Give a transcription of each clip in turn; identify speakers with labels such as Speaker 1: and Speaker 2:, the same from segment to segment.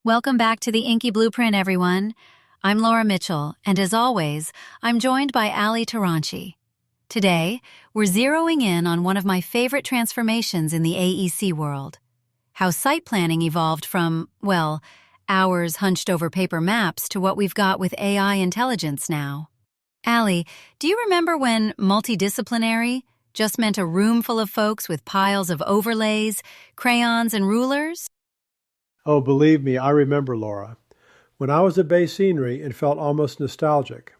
Speaker 1: Welcome back to the InQI Blueprint, everyone. I'm Laura Mitchell, and as always, I'm joined by Ali Taranchi. Today, we're zeroing in on one of my favorite transformations in the AEC world, how site planning evolved from, well, hours hunched over paper maps to what we've got with AI intelligence now. Ali, do you remember when multidisciplinary just meant a room full of folks with piles of overlays, crayons, and rulers?
Speaker 2: Oh, believe me, I remember, Laura. When I was at Bay Scenery, it felt almost nostalgic.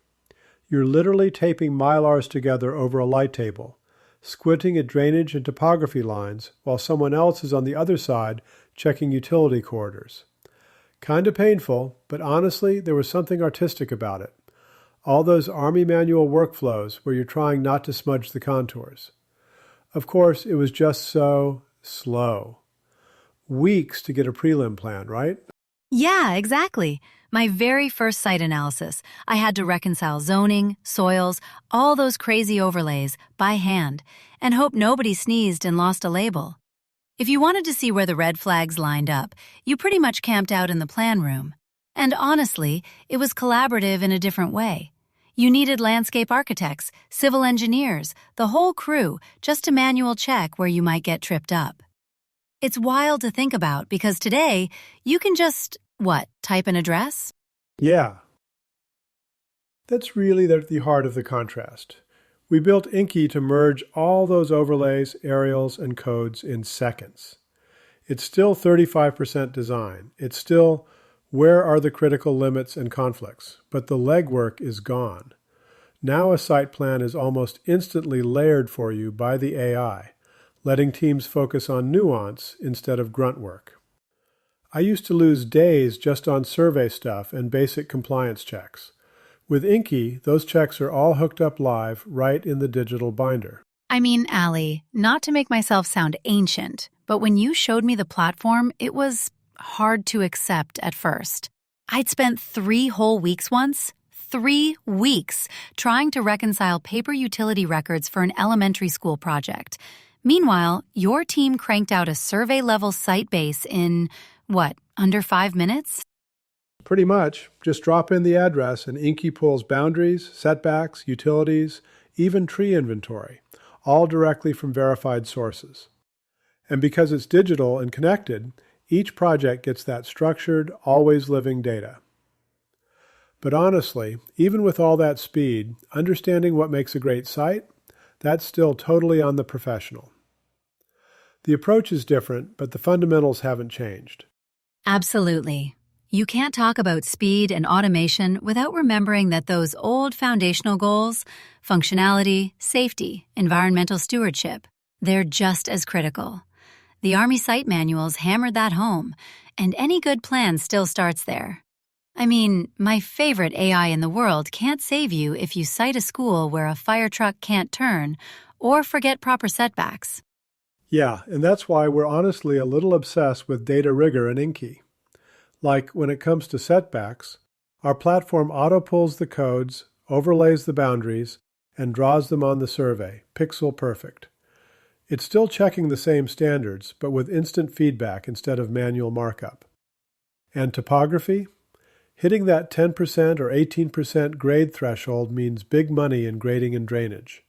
Speaker 2: You're literally taping mylars together over a light table, squinting at drainage and topography lines, while someone else is on the other side checking utility corridors. Kinda painful, but honestly, there was something artistic about it. All those Army manual workflows where you're trying not to smudge the contours. Of course, it was just so slow. Weeks to get a prelim plan, right?
Speaker 1: Yeah, exactly. My very first site analysis, I had to reconcile zoning, soils, all those crazy overlays by hand, and hope nobody sneezed and lost a label. If you wanted to see where the red flags lined up, you pretty much camped out in the plan room. And honestly, it was collaborative in a different way. You needed landscape architects, civil engineers, the whole crew, just to manual check where you might get tripped up. It's wild to think about because today, you can just, type an address?
Speaker 2: Yeah. That's really at the heart of the contrast. We built InQI to merge all those overlays, aerials, and codes in seconds. It's still 35% design. It's still where are the critical limits and conflicts, but the legwork is gone. Now a site plan is almost instantly layered for you by the AI, letting teams focus on nuance instead of grunt work. I used to lose days just on survey stuff and basic compliance checks. With InQI, those checks are all hooked up live right in the digital binder.
Speaker 1: I mean, Ali, not to make myself sound ancient, but when you showed me the platform, it was hard to accept at first. I'd spent 3 whole weeks once, 3 weeks, trying to reconcile paper utility records for an elementary school project. Meanwhile, your team cranked out a survey-level site base in, under 5 minutes?
Speaker 2: Pretty much. Just drop in the address and InQI pulls boundaries, setbacks, utilities, even tree inventory, all directly from verified sources. And because it's digital and connected, each project gets that structured, always living data. But honestly, even with all that speed, understanding what makes a great site, that's still totally on the professional. The approach is different, but the fundamentals haven't changed.
Speaker 1: Absolutely. You can't talk about speed and automation without remembering that those old foundational goals, functionality, safety, environmental stewardship, they're just as critical. The Army site manuals hammered that home, and any good plan still starts there. I mean, my favorite AI in the world can't save you if you cite a school where a fire truck can't turn or forget proper setbacks.
Speaker 2: Yeah, and that's why we're honestly a little obsessed with data rigor in InQI. Like when it comes to setbacks, our platform auto-pulls the codes, overlays the boundaries, and draws them on the survey, pixel perfect. It's still checking the same standards, but with instant feedback instead of manual markup. And topography? Hitting that 10% or 18% grade threshold means big money in grading and drainage.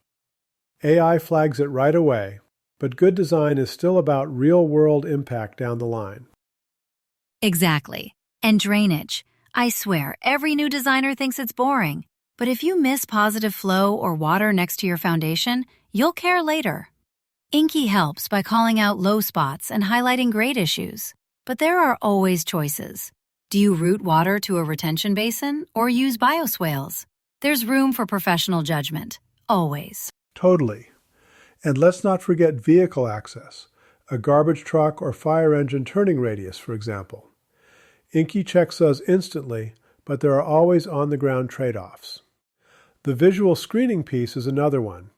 Speaker 2: AI flags it right away, but good design is still about real-world impact down the line.
Speaker 1: Exactly. And drainage. I swear, every new designer thinks it's boring. But if you miss positive flow or water next to your foundation, you'll care later. InQI helps by calling out low spots and highlighting grade issues. But there are always choices. Do you route water to a retention basin or use bioswales? There's room for professional judgment. Always.
Speaker 2: Totally. And let's not forget vehicle access, a garbage truck or fire engine turning radius, for example. InQI checks those instantly, but there are always on-the-ground trade-offs. The visual screening piece is another one.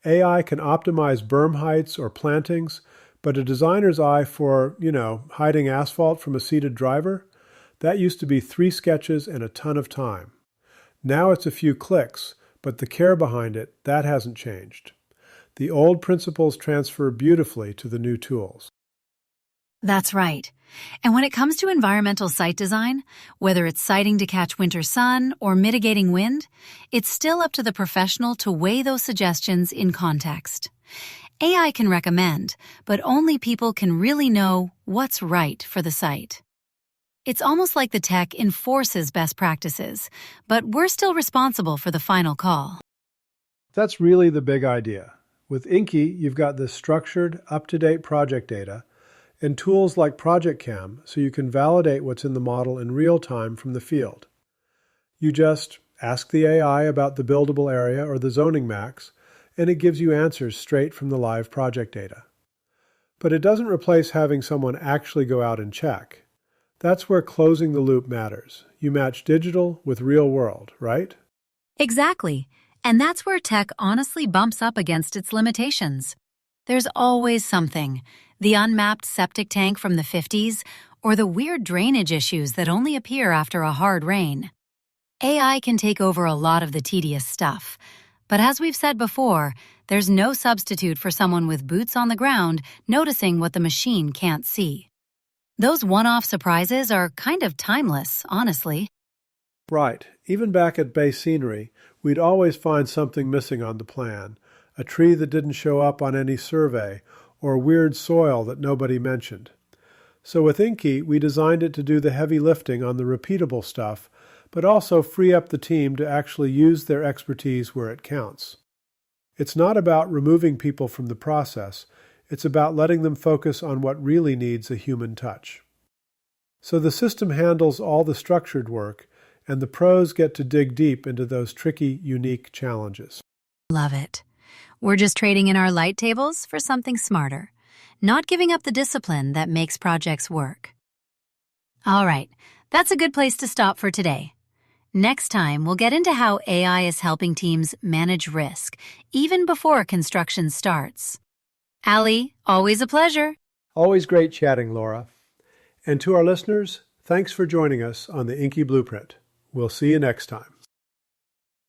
Speaker 2: AI can optimize berm heights or plantings, but a designer's eye for, hiding asphalt from a seated driver, that used to be 3 sketches and a ton of time. Now it's a few clicks, but the care behind it, that hasn't changed. The old principles transfer beautifully to the new tools.
Speaker 1: That's right. And when it comes to environmental site design, whether it's siting to catch winter sun or mitigating wind, it's still up to the professional to weigh those suggestions in context. AI can recommend, but only people can really know what's right for the site. It's almost like the tech enforces best practices, but we're still responsible for the final call.
Speaker 2: That's really the big idea. With InQI, you've got this structured, up-to-date project data and tools like ProjectCam so you can validate what's in the model in real time from the field. You just ask the AI about the buildable area or the zoning max, and it gives you answers straight from the live project data. But it doesn't replace having someone actually go out and check. That's where closing the loop matters. You match digital with real world, right?
Speaker 1: Exactly. And that's where tech honestly bumps up against its limitations. There's always something. The unmapped septic tank from the 50s, or the weird drainage issues that only appear after a hard rain. AI can take over a lot of the tedious stuff. But as we've said before, there's no substitute for someone with boots on the ground noticing what the machine can't see. Those one-off surprises are kind of timeless, honestly.
Speaker 2: Right. Even back at Bay Scenery, we'd always find something missing on the plan. A tree that didn't show up on any survey, or weird soil that nobody mentioned. So with InQI, we designed it to do the heavy lifting on the repeatable stuff, but also free up the team to actually use their expertise where it counts. It's not about removing people from the process, it's about letting them focus on what really needs a human touch. So the system handles all the structured work, and the pros get to dig deep into those tricky, unique challenges.
Speaker 1: Love it. We're just trading in our light tables for something smarter, not giving up the discipline that makes projects work. All right, that's a good place to stop for today. Next time, we'll get into how AI is helping teams manage risk, even before construction starts. Allie, always a pleasure.
Speaker 2: Always great chatting, Laura. And to our listeners, thanks for joining us on the InQI Blueprint. We'll see you next time.